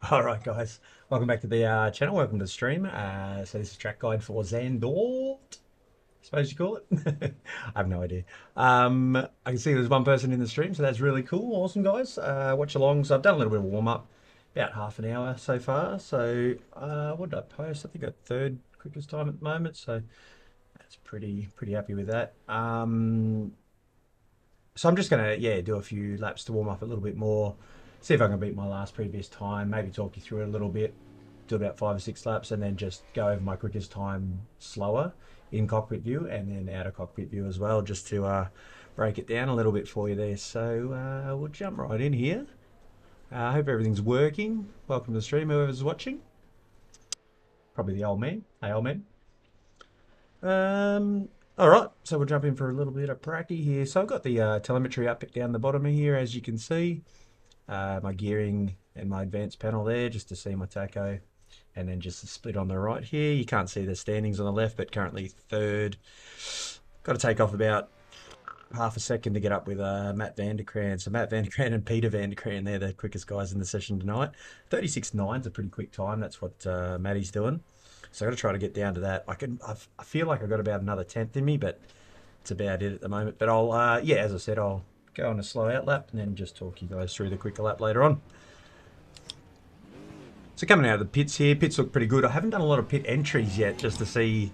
Alright guys, welcome back to the channel, welcome to the stream. So this is track guide for Zandoort, I suppose you call it. I have no idea. I can see there's one person in the stream, so that's really cool. Awesome guys. Watch along. So I've done a little bit of warm up, about half an hour so far. So what did I post? I think I third quickest time at the moment, so that's pretty happy with that. So I'm just gonna do a few laps to warm up a little bit more, see if I can beat my last previous time, maybe talk you through it a little bit, do about 5 or 6 laps, and then just go over my quickest time slower in cockpit view and then out of cockpit view as well, just to break it down a little bit for you there. So we'll jump right in here. I hope everything's working. Welcome to the stream, whoever's watching. Probably the old man. Hey, old man. All right, so we'll jump in for a little bit of pracky here. So I've got the telemetry up down the bottom of here, as you can see. My gearing and my advanced panel there, just to see my tacho. And then just the split on the right here. You can't see the standings on the left, but currently third. Got to take off about half a second to get up with Matt Vanderkraan. So Matt Vanderkraan and Peter Vanderkraan, they're the quickest guys in the session tonight. 36.9 is a pretty quick time. That's what Matty's doing. So I've got to try to get down to that. I feel like I've got about another 10th in me, but it's about it at the moment. But I'll, as I said, I'll go on a slow out lap and then just talk you guys through the quicker lap later on. So coming out of the pits here, pits look pretty good. I haven't done a lot of pit entries yet just to see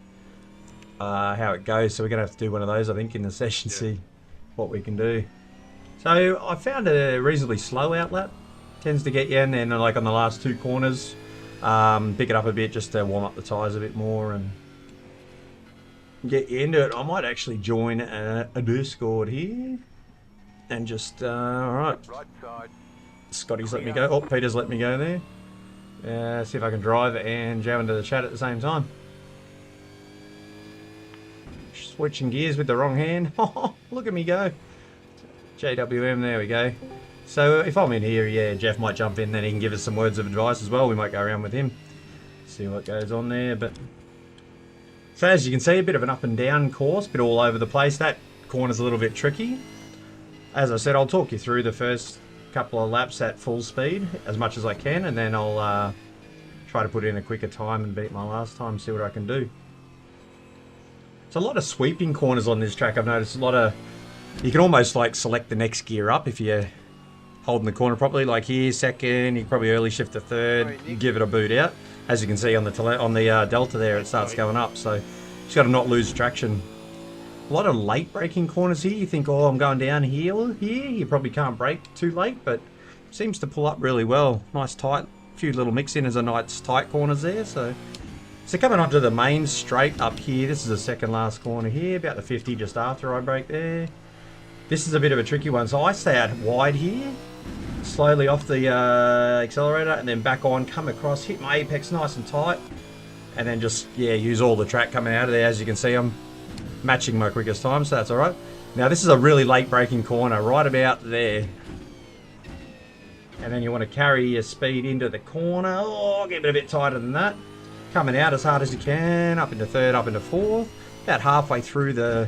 how it goes. So we're going to have to do one of those, I think, in the session, see what we can do. So I found a reasonably slow out lap. Tends to get you, and then like on the last 2 corners, pick it up a bit just to warm up the tyres a bit more and get you into it. I might actually join a Discord here and just, alright. Scotty's let me go. Oh, Peter's let me go there. See if I can drive and jam into the chat at the same time. Switching gears with the wrong hand. Look at me go. JWM, there we go. So if I'm in here, Jeff might jump in, then he can give us some words of advice as well. We might go around with him, see what goes on there. But so as you can see, a bit of an up and down course, bit all over the place. That corner's a little bit tricky. As I said, I'll talk you through the first couple of laps at full speed as much as I can, and then I'll try to put in a quicker time and beat my last time, see what I can do. It's a lot of sweeping corners on this track. I've noticed a lot of, you can almost like select the next gear up if you're holding the corner properly. Like here, second, you can probably early shift to third, you give it a boot out. As you can see on the delta there, it starts going up, so you just got to not lose traction. A lot of late braking corners here. You think, oh, I'm going down here. You probably can't brake too late, but seems to pull up really well. Nice tight, few little mix-ins of nice tight corners there. So coming onto the main straight up here, this is the second last corner here, about the 50 just after I brake there. This is a bit of a tricky one. So I stay out wide here, slowly off the accelerator, and then back on, come across, hit my apex nice and tight, and then just, use all the track coming out of there. As you can see, I'm matching my quickest time, so that's alright. Now this is a really late braking corner, right about there. And then you want to carry your speed into the corner. Oh, get it a bit tighter than that. Coming out as hard as you can, up into third, up into fourth. About halfway through the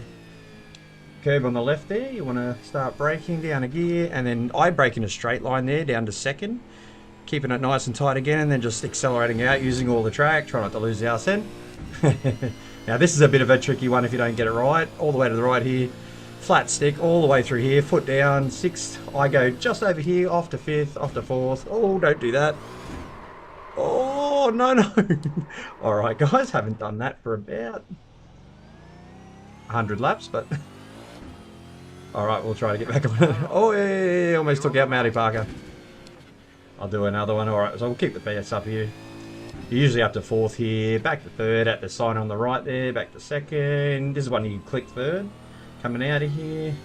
curve on the left there, you want to start braking down a gear, and then I brake in a straight line there, down to second. Keeping it nice and tight again, and then just accelerating out, using all the track, try not to lose the arse end. Now this is a bit of a tricky one if you don't get it right. All the way to the right here, flat stick all the way through here, foot down, sixth. I go just over here, off to fifth, off to fourth. Oh, don't do that. Oh, no. Alright guys, haven't done that for about 100 laps, but alright, we'll try to get back on it. Oh, almost took out Matty Parker. I'll do another one. Alright, so we'll keep the PS up here. You're usually up to fourth here, back to third at the sign on the right there, back to second. This is one you click third. Coming out of here,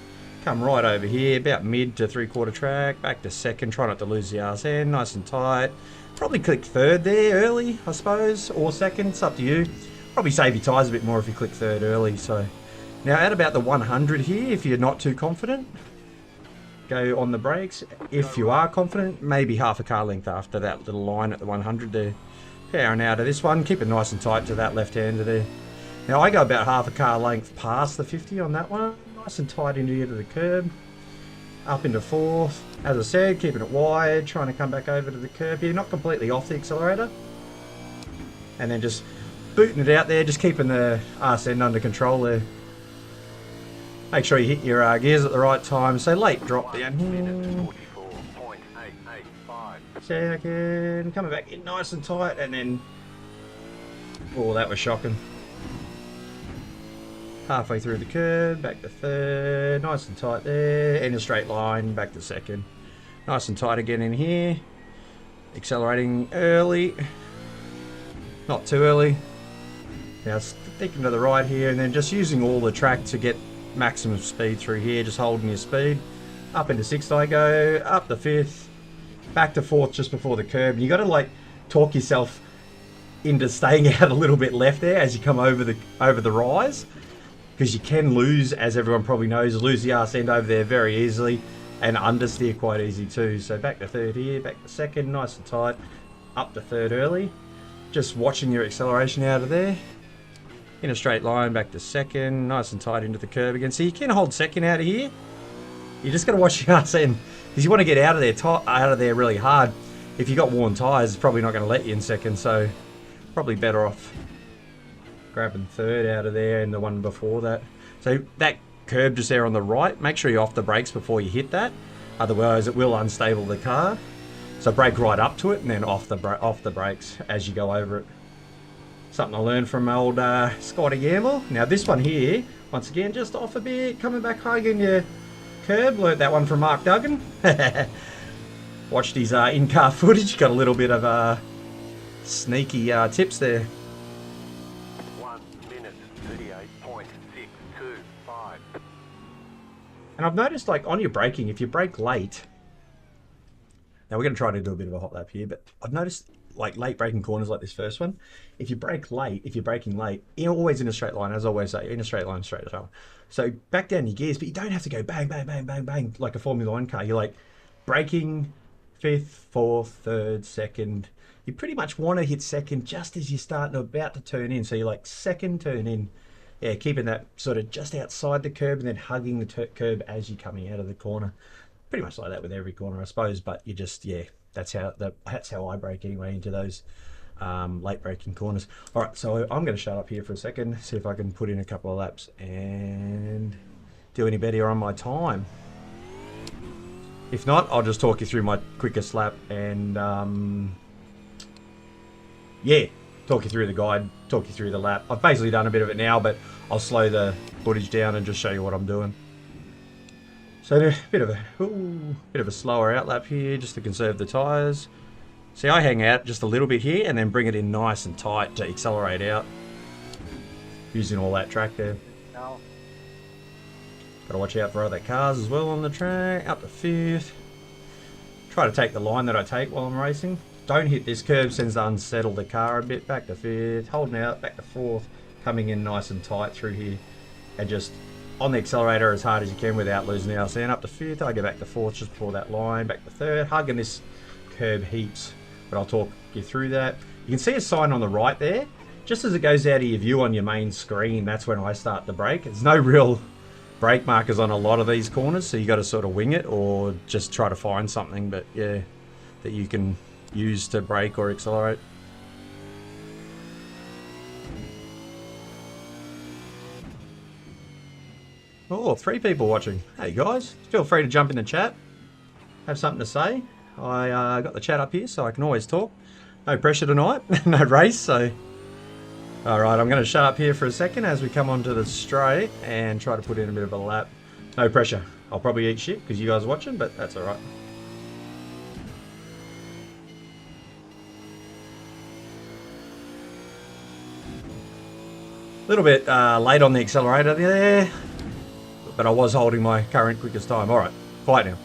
come right over here, about mid to 3/4 track, back to second, try not to lose the arse end, nice and tight. Probably click third there early, I suppose, or second, it's up to you. Probably save your tyres a bit more if you click third early. So now at about the 100 here, if you're not too confident, go on the brakes. If you are confident, maybe half a car length after that little line at the 100 there. Powering out of this one, keep it nice and tight to that left-hander there. Now I go about half a car length past the 50 on that one, nice and tight into the curb. up into fourth. As I said, keeping it wide, trying to come back over to the curb here, not completely off the accelerator. And then just booting it out there, just keeping the arse end under control there. Make sure you hit your gears at the right time. So late drop down here. Second, coming back in nice and tight, and then, oh, that was shocking. Halfway through the curve, back to third, nice and tight there, in a straight line, back to second. Nice and tight again in here. Accelerating early, not too early. Now sticking to the right here, and then just using all the track to get maximum speed through here, just holding your speed. Up into sixth I go, up to fifth, back to fourth just before the curb. And you got to like talk yourself into staying out a little bit left there as you come over the rise, because you can lose, as everyone probably knows, lose the arse end over there very easily, and understeer quite easy too. So back to third here, back to second, nice and tight, up to third early. Just watching your acceleration out of there. In a straight line, back to second, nice and tight into the curb again. So you can hold second out of here. You just got to watch your arse end, because you want to get out of there really hard. If you got worn tyres, it's probably not going to let you in second, so probably better off grabbing third out of there and the one before that. So that curb just there on the right, make sure you're off the brakes before you hit that, otherwise it will unstable the car. So brake right up to it and then off the brakes as you go over it. Something I learned from old Scotty Gamble. Now this one here, once again, just off a bit, coming back hugging your curb. Learnt that one from Mark Duggan. Watched his in-car footage, got a little bit of sneaky tips there. 1 minute 38.625. And I've noticed, like, on your braking, if you brake late, now we're going to try to do a bit of a hot lap here, but I've noticed, like, late braking corners like this first one, if you brake late, if you're braking late, you're always in a straight line, as I always say, in a straight line, straight down. So back down your gears, but you don't have to go bang, bang, bang, bang, bang, like a Formula One car. You're like braking fifth, fourth, third, second. You pretty much want to hit second just as you're about to turn in. So you're like second turn in. Yeah, keeping that sort of just outside the curb and then hugging the curb as you're coming out of the corner. Pretty much like that with every corner, I suppose, but you just, yeah, that's how I brake anyway into those late braking corners. All right, so I'm going to shut up here for a second, see if I can put in a couple of laps and do any better on my time. If not, I'll just talk you through my quickest lap and yeah, talk you through the guide, talk you through the lap. I've basically done a bit of it now, but I'll slow the footage down and just show you what I'm doing. So a bit of a slower outlap here, just to conserve the tyres. See, I hang out just a little bit here and then bring it in nice and tight to accelerate out, using all that track there. No. Got to watch out for other cars as well on the track. Up to fifth. Try to take the line that I take while I'm racing. Don't hit this curb, tends to unsettle the car a bit. Back to fifth, holding out, back to fourth, coming in nice and tight through here, and just on the accelerator as hard as you can without losing the RCN. Up to fifth, I go back to fourth just before that line, back to third, hugging this curb heaps, but I'll talk you through that. You can see a sign on the right there. Just as it goes out of your view on your main screen, that's when I start the brake. There's no real brake markers on a lot of these corners, so you got to sort of wing it or just try to find something, but yeah, that you can use to brake or accelerate. Oh, 3 people watching. Hey guys, feel free to jump in the chat, have something to say. I got the chat up here so I can always talk. No pressure tonight, no race, so. Alright, I'm going to shut up here for a second as we come onto the straight and try to put in a bit of a lap. No pressure. I'll probably eat shit because you guys are watching, but that's alright. A little bit late on the accelerator there, but I was holding my current quickest time. Alright, quiet now.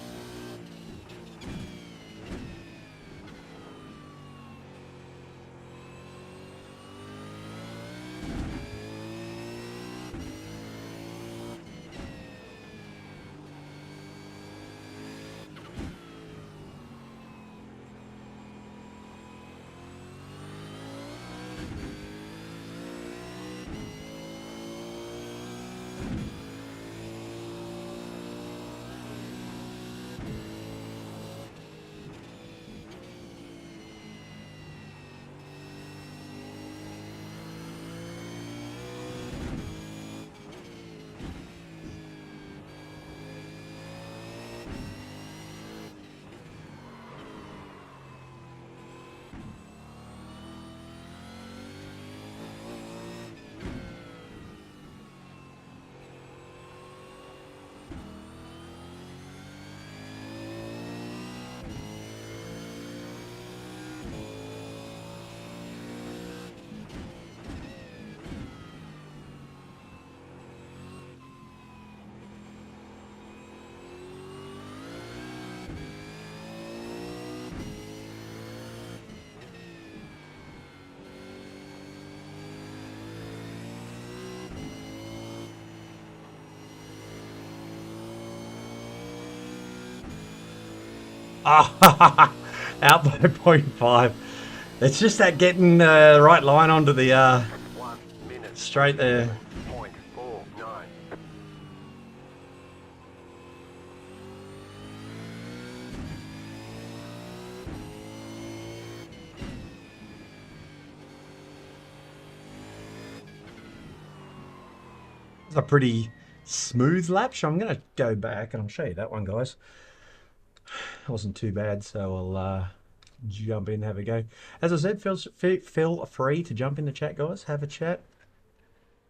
Ah, out by point 0.5. It's just that getting the right line onto the 1 minute. straight there. 7.49. It's a pretty smooth lap, so I'm going to go back and I'll show you that one, guys. It wasn't too bad, so I'll jump in, have a go. As I said, feel free to jump in the chat, guys. Have a chat.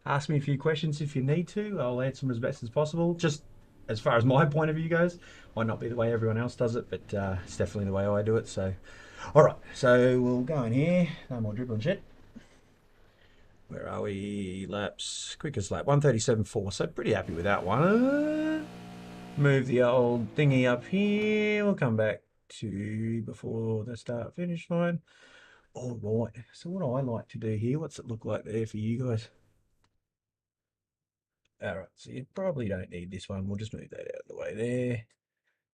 Ask me a few questions if you need to. I'll answer them as best as possible. Just as far as my point of view goes, might not be the way everyone else does it, but it's definitely the way I do it. So, all right. So we'll go in here. No more dribbling shit. Where are we? Laps. Quickest lap. 1:37.4. So pretty happy with that one. Move the old thingy up here. We'll come back to before the start finish line. All right. So what do I like to do here? What's it look like there for you guys? All right. So you probably don't need this one. We'll just move that out of the way there.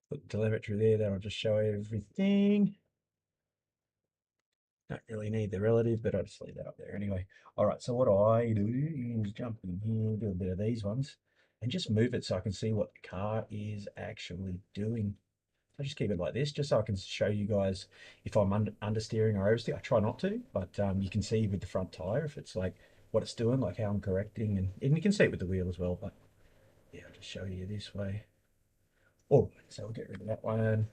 Put the telemetry there. That'll just show everything. Don't really need the relative, but I'll just leave that up there anyway. All right, so what I do is jump in here, do a bit of these ones, and just move it so I can see what the car is actually doing. So just keep it like this, just so I can show you guys if I'm understeering or oversteering. I try not to, but you can see with the front tire if it's like what it's doing, like how I'm correcting, and you can see it with the wheel as well. But yeah, I'll just show you this way. Oh, so we'll get rid of that one.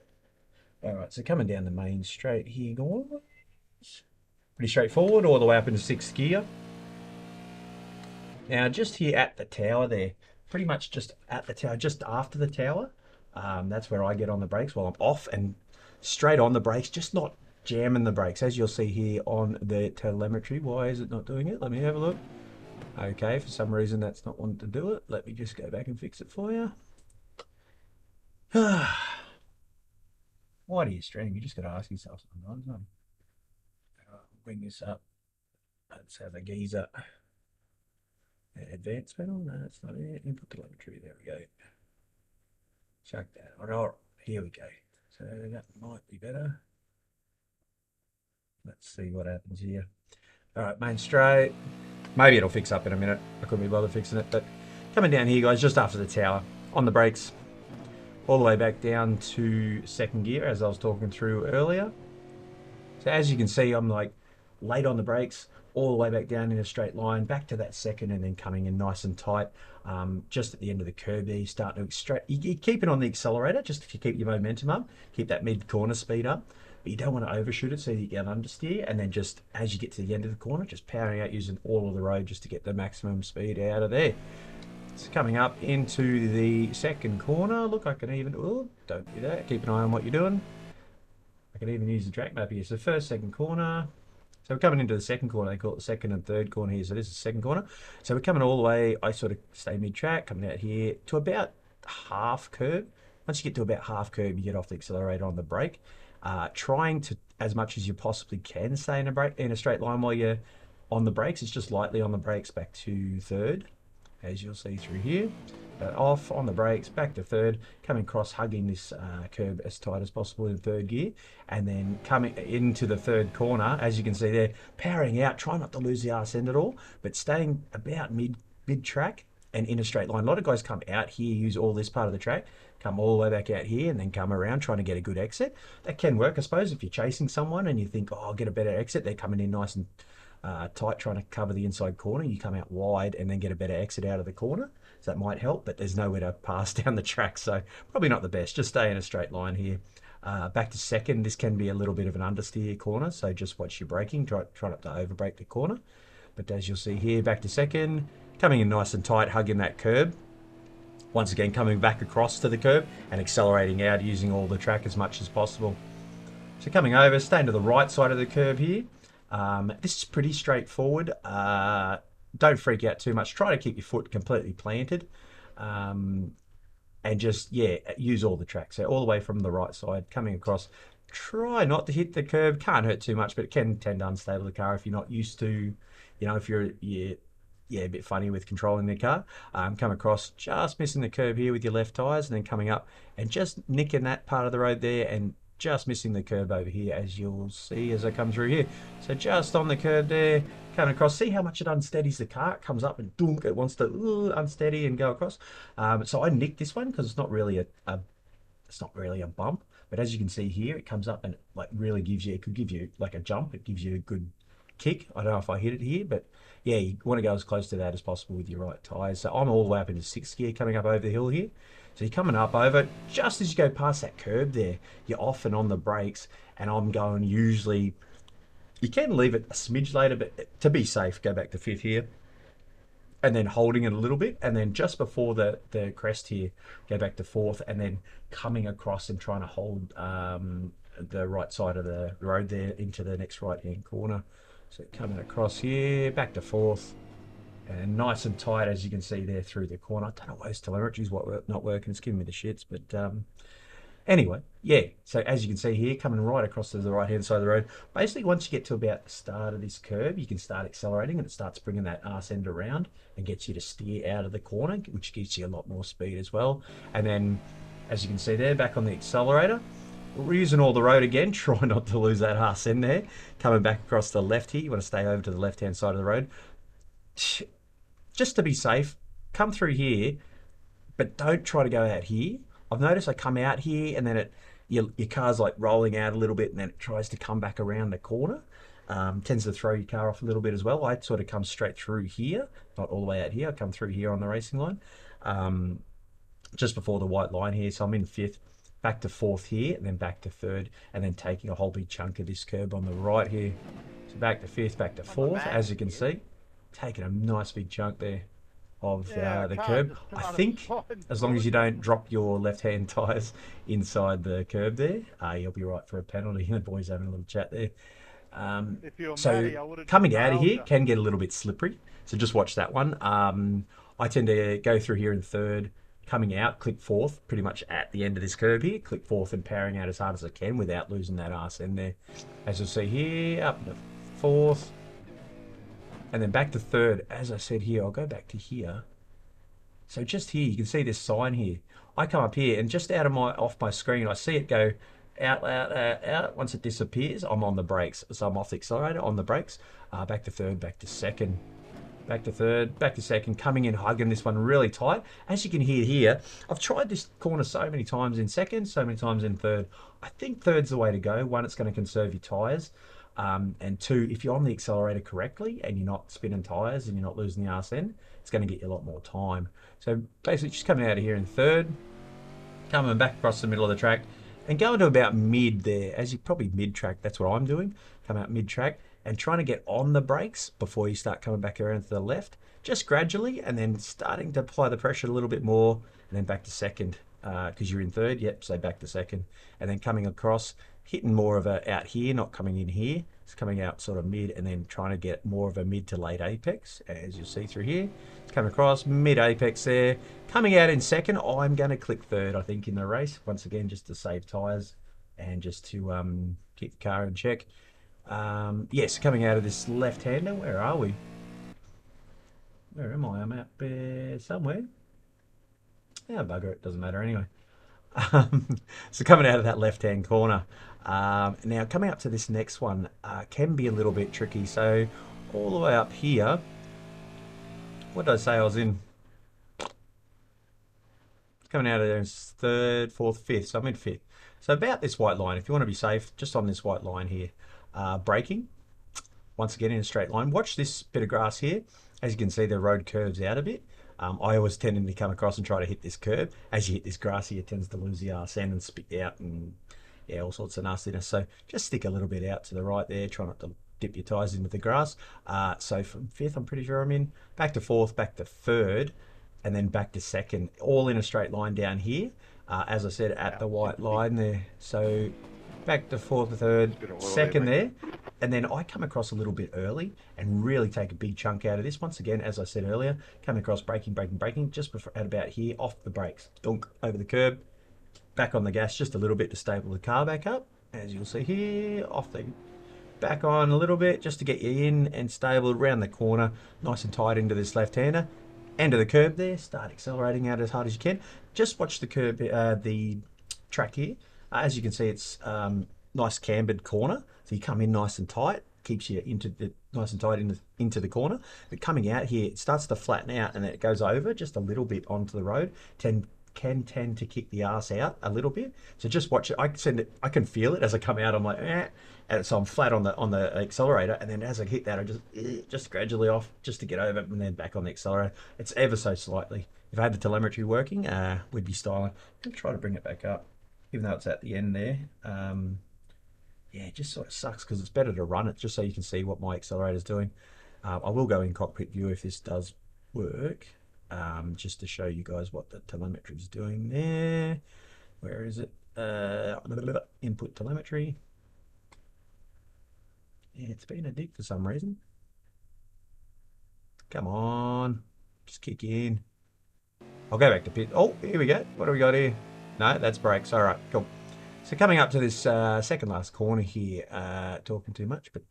All right, so coming down the main straight here, guys. Pretty straightforward, all the way up into sixth gear. Now, just here at the tower there, pretty much just at the tower, just after the tower, that's where I get on the brakes while I'm off and straight on the brakes, just not jamming the brakes. As you'll see here on the telemetry, why is it not doing it? Let me have a look. Okay, for some reason that's not wanting to do it. Let me just go back and fix it for you. Why do you stream? You just got to ask yourself sometimes. Bring this up. Let's have a geezer. Advanced panel? No, that's not it. Input telemetry. There we go. Chuck that on. All right, here we go. So that might be better. Let's see what happens here. All right, main straight. Maybe it'll fix up in a minute. I couldn't be bothered fixing it, but coming down here, guys, just after the tower, on the brakes, all the way back down to second gear, as I was talking through earlier. So as you can see, I'm like late on the brakes, all the way back down in a straight line, back to that second, and then coming in nice and tight. Just at the end of the curb there, you start to you keep it on the accelerator, just to keep your momentum up, keep that mid-corner speed up. But you don't want to overshoot it so you get understeer, and then just as you get to the end of the corner, just powering out using all of the road just to get the maximum speed out of there. It's coming up into the second corner. Look, I can even, oh, don't do that. Keep an eye on what you're doing. I can even use the track map here. So first, second corner. So we're coming into the second corner. They call it the second and third corner here. So this is the second corner. So we're coming all the way. I sort of stay mid-track, coming out here to about half curb. Once you get to about half curb, you get off the accelerator on the brake. Trying to, as much as you possibly can, stay in a straight line while you're on the brakes. It's just lightly on the brakes back to third, as you'll see through here. Off on the brakes, back to third, coming across, hugging this curb as tight as possible in third gear, and then coming into the third corner, as you can see there, powering out, try not to lose the arse end at all, but staying about mid track and in a straight line. A lot of guys come out here, use all this part of the track, come all the way back out here, and then come around trying to get a good exit. That can work, I suppose, if you're chasing someone and you think, oh, I'll get a better exit. They're coming in nice and tight, trying to cover the inside corner. You come out wide and then get a better exit out of the corner. So that might help, but there's nowhere to pass down the track, so probably not the best. Just stay in a straight line here. Back to second, this can be a little bit of an understeer corner, so just watch your braking. Try not to overbrake the corner. But as you'll see here, back to second, coming in nice and tight, hugging that curb. Once again, coming back across to the curb and accelerating out, using all the track as much as possible. So coming over, staying to the right side of the curve here. This is pretty straightforward. Don't freak out too much. Try to keep your foot completely planted. And just, yeah, use all the track. So all the way from the right side, coming across. Try not to hit the curb. Can't hurt too much, but it can tend to unstable the car if you're not used to, if you're a bit funny with controlling the car. Come across, just missing the curb here with your left tyres, and then coming up and just nicking that part of the road there and just missing the curb over here, as you'll see as I come through here. So just on the curb there, coming across. See how much it unsteadies the car? It comes up and dunk, it wants to unsteady and go across. So I nicked this one because it's not really it's not really a bump, but as you can see here, it comes up and it, like, really gives you, it could give you like a jump. It gives you a good kick. I don't know if I hit it here, but yeah, you want to go as close to that as possible with your right tyres. So I'm all the way up into sixth gear coming up over the hill here. So you're coming up over, just as you go past that curb there, you're off and on the brakes, and I'm going usually, you can leave it a smidge later, but to be safe, go back to fifth here, and then holding it a little bit, and then just before the crest here, go back to fourth, and then coming across and trying to hold the right side of the road there into the next right hand corner. So coming across here, back to fourth, and nice and tight, as you can see there through the corner. I don't know why this telemetry's not working, it's giving me the shits, but anyway, yeah, so as you can see here, coming right across to the right-hand side of the road, basically once you get to about the start of this curve, you can start accelerating, and it starts bringing that arse end around and gets you to steer out of the corner, which gives you a lot more speed as well. And then, as you can see there, back on the accelerator, we're using all the road again, try not to lose that arse end there. Coming back across the left here, you want to stay over to the left-hand side of the road. Just to be safe, come through here, but don't try to go out here. I've noticed I come out here and then your car's like rolling out a little bit, and then it tries to come back around the corner. Tends to throw your car off a little bit as well. I sort of come straight through here, not all the way out here. I come through here on the racing line, just before the white line here. So I'm in fifth, back to fourth here, and then back to third, and then taking a whole big chunk of this curb on the right here. So back to fifth, back to fourth, as you can see. Taking a nice big chunk there of the curb. I think as long as you don't drop your left-hand tyres inside the curb there, you'll be right for a penalty. The boys having a little chat there. So coming out of here can get a little bit slippery, so just watch that one. I tend to go through here in third, coming out, click fourth, pretty much at the end of this curve here, click fourth and powering out as hard as I can without losing that arse end there. As you'll see here, up to fourth, and then back to third. As I said here, I'll go back to here. So just here, you can see this sign here. I come up here, and just off my screen, I see it go out, out, out, out. Once it disappears, I'm on the brakes. So I'm off the accelerator, on the brakes. Back to third, back to second. Back to third, back to second, coming in, hugging this one really tight. As you can hear here, I've tried this corner so many times in second, so many times in third. I think third's the way to go. One, it's going to conserve your tyres. And two, if you're on the accelerator correctly and you're not spinning tyres and you're not losing the arse end, it's going to get you a lot more time. So basically just coming out of here in third, coming back across the middle of the track and going to about mid there, as you probably mid-track, that's what I'm doing. Come out mid-track and trying to get on the brakes before you start coming back around to the left, just gradually, and then starting to apply the pressure a little bit more, and then back to second, because you're in third, yep, so back to second, and then coming across, hitting more of a out here, not coming in here. It's coming out sort of mid and then trying to get more of a mid to late apex, as you'll see through here. It's coming across, mid apex there. Coming out in second, I'm going to click third, I think, in the race. Once again, just to save tyres and just to keep the car in check. Yes, coming out of this left-hander, where are we? Where am I? I'm out there somewhere. Yeah, bugger it, doesn't matter anyway. So coming out of that left-hand corner. Now coming up to this next one can be a little bit tricky. So all the way up here, what did I say I was in? Coming out of there is third, fourth, fifth. So I'm in fifth. So about this white line, if you want to be safe, just on this white line here. Braking, once again in a straight line. Watch this bit of grass here. As you can see, the road curves out a bit. I always tend to come across and try to hit this curb. As you hit this grass here, it tends to lose the arse end and spit out and yeah, all sorts of nastiness. So just stick a little bit out to the right there. Try not to dip your tyres into the grass. So from fifth, I'm pretty sure I'm in. Back to fourth, back to third, and then back to second. All in a straight line down here. As I said, at the white line there. So back to fourth, third, second there. And then I come across a little bit early and really take a big chunk out of this. Once again, as I said earlier, coming across, braking, just before, at about here, off the brakes. Dunk, over the curb, back on the gas just a little bit to stable the car back up. As you'll see here, back on a little bit just to get you in and stable around the corner, nice and tight into this left-hander. End of the curb there, start accelerating out as hard as you can. Just watch the curb, the track here. As you can see, it's nice cambered corner, so you come in nice and tight, keeps you into the nice and tight into the corner. But coming out here, it starts to flatten out, and then it goes over just a little bit onto the road. Can tend to kick the ass out a little bit. So just watch it. I can feel it as I come out. I'm like, eh. And so I'm flat on the accelerator, and then as I hit that, I just gradually off just to get over it, and then back on the accelerator. It's ever so slightly. If I had the telemetry working, we'd be styling. I'm gonna try to bring it back up, even though it's at the end there. Yeah, it just sort of sucks because it's better to run it just so you can see what my accelerator's doing. I will go in cockpit view if this does work, just to show you guys what the telemetry's doing there. Where is it? Input telemetry. Yeah, it's been a dick for some reason. Come on, just kick in. I'll go back to pit. Oh, here we go. What do we got here? No, that's brakes. All right, cool. So coming up to this second last corner here, talking too much, but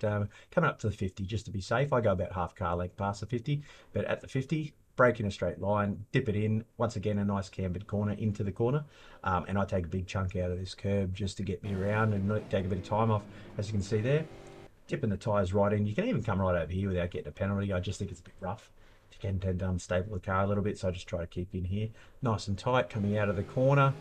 coming up to the 50 just to be safe. I go about half car length past the 50, but at the 50, brake in a straight line, dip it in. Once again, a nice cambered corner into the corner, and I take a big chunk out of this curb just to get me around and take a bit of time off, as you can see there. Dipping the tyres right in. You can even come right over here without getting a penalty. I just think it's a bit rough. You can tend to unstable the car a little bit, so I just try to keep in here. Nice and tight, coming out of the corner.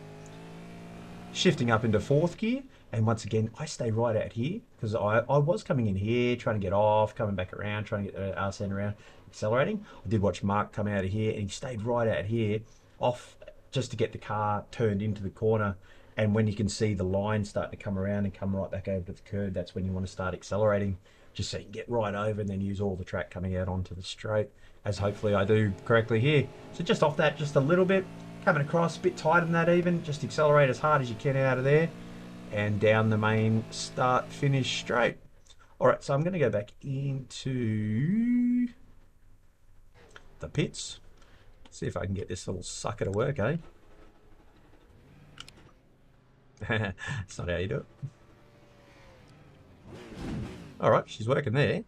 Shifting up into fourth gear, and once again I stay right out here because I was coming in here trying to get off, coming back around, trying to get the arse end around, accelerating. I did watch Mark come out of here, and he stayed right out here off just to get the car turned into the corner. And when you can see the line start to come around and come right back over to the curb, that's when you want to start accelerating, just so you can get right over and then use all the track coming out onto the straight, as hopefully I do correctly here. So just off that just a little bit, coming across a bit tighter than that even, just accelerate as hard as you can out of there and down the main start finish straight. All right, so I'm going to go back into the pits, see if I can get this little sucker to work, eh? It's not how you do it. All right, she's working there.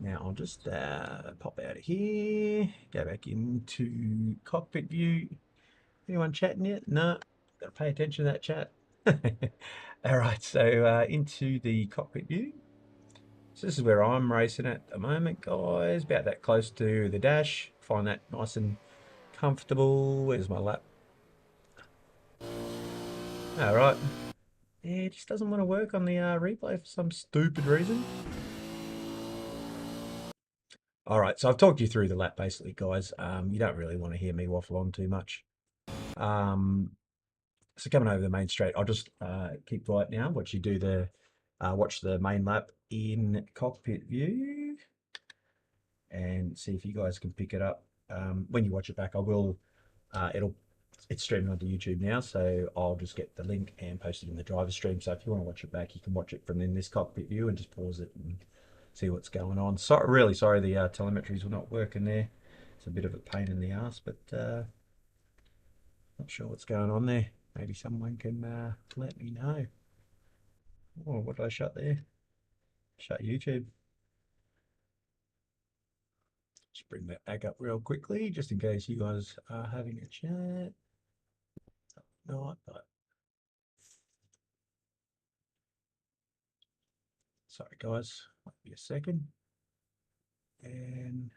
Now I'll just pop out of here, go back into cockpit view. Anyone chatting yet? No, got to pay attention to that chat. All right, so into the cockpit view. So this is where I'm racing at the moment, guys. About that close to the dash. Find that nice and comfortable. Where's my lap? All right. Yeah, it just doesn't want to work on the replay for some stupid reason. All right, so I've talked you through the lap basically, guys. You don't really want to hear me waffle on too much. So coming over the main straight, I'll just keep right now. Watch you do the watch the main lap in cockpit view, and see if you guys can pick it up. When you watch it back, I will. It's streaming onto YouTube now, so I'll just get the link and post it in the driver stream. So if you want to watch it back, you can watch it from in this cockpit view and just pause it and see what's going on. So really sorry the telemetries were not working there. It's a bit of a pain in the ass, but not sure what's going on there. Maybe someone can let me know. Oh, what did I shut there? Shut YouTube. Just bring that back up real quickly, just in case you guys are having a chat. No, but sorry guys, might be a second. And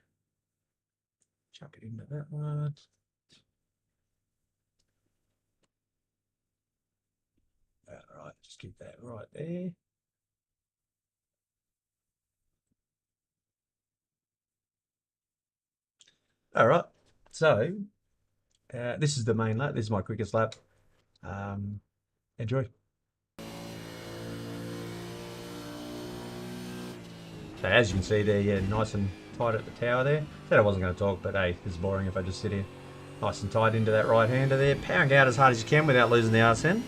chuck it into that one. All right, just keep that right there. All right, so this is the main lap. This is my quickest lap. Enjoy. So as you can see there, yeah, nice and tight at the tower there. Said I wasn't going to talk, but hey, it's boring if I just sit here. Nice and tight into that right-hander there. Powering out as hard as you can without losing the arse end.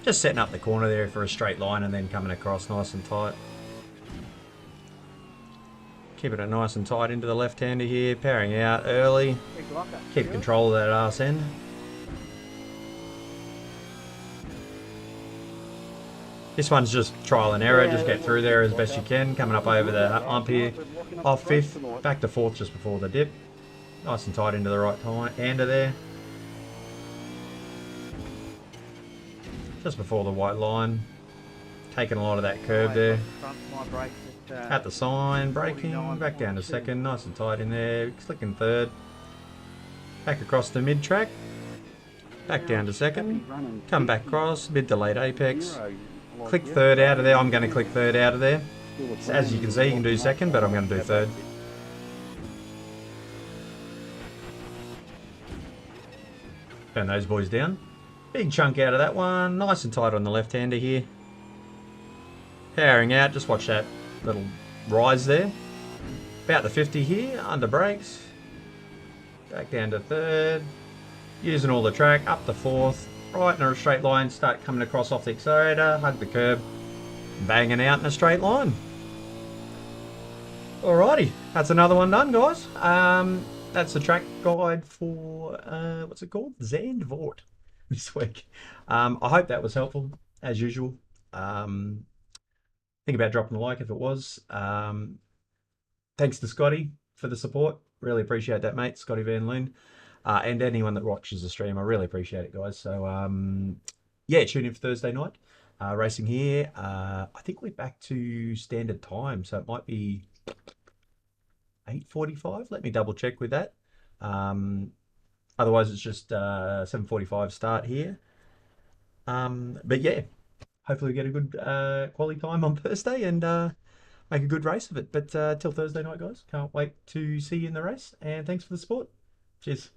Just setting up the corner there for a straight line and then coming across nice and tight. Keeping it nice and tight into the left-hander here. Powering out early. Keep control of that arse end. This one's just trial and error, just get through there as best you can. Coming up over the hump here, off fifth, back to fourth just before the dip. Nice and tight into the right hander there. just before the white line. Taking a lot of that curve there. Front, my brakes At the sign, braking, back down to second, nice and tight in there, slicking third. Back across the mid-track, back down to second, come back across, mid to late apex. Click third out of there, I'm going to click third out of there. So as you can see, you can do second, but I'm going to do third. Turn those boys down. Big chunk out of that one, nice and tight on the left-hander here. Powering out, just watch that little rise there. About the 50 here, under brakes. Back down to third. Using all the track, up to fourth. Right in a straight line, start coming across off the accelerator, hug the curb. Banging out in a straight line. Alrighty, that's another one done, guys. That's the track guide for, what's it called? Zandoort this week. I hope that was helpful, as usual. Think about dropping a like if it was. Thanks to Scotty for the support. Really appreciate that, mate. Scotty Van Loon. And anyone that watches the stream. I really appreciate it, guys. So, yeah, tune in for Thursday night. Racing here. I think we're back to standard time. So it might be 8:45. Let me double check with that. Otherwise, it's just 7:45 start here. But yeah, hopefully we get a good quality time on Thursday and make a good race of it. But till Thursday night, guys, can't wait to see you in the race. And thanks for the support. Cheers.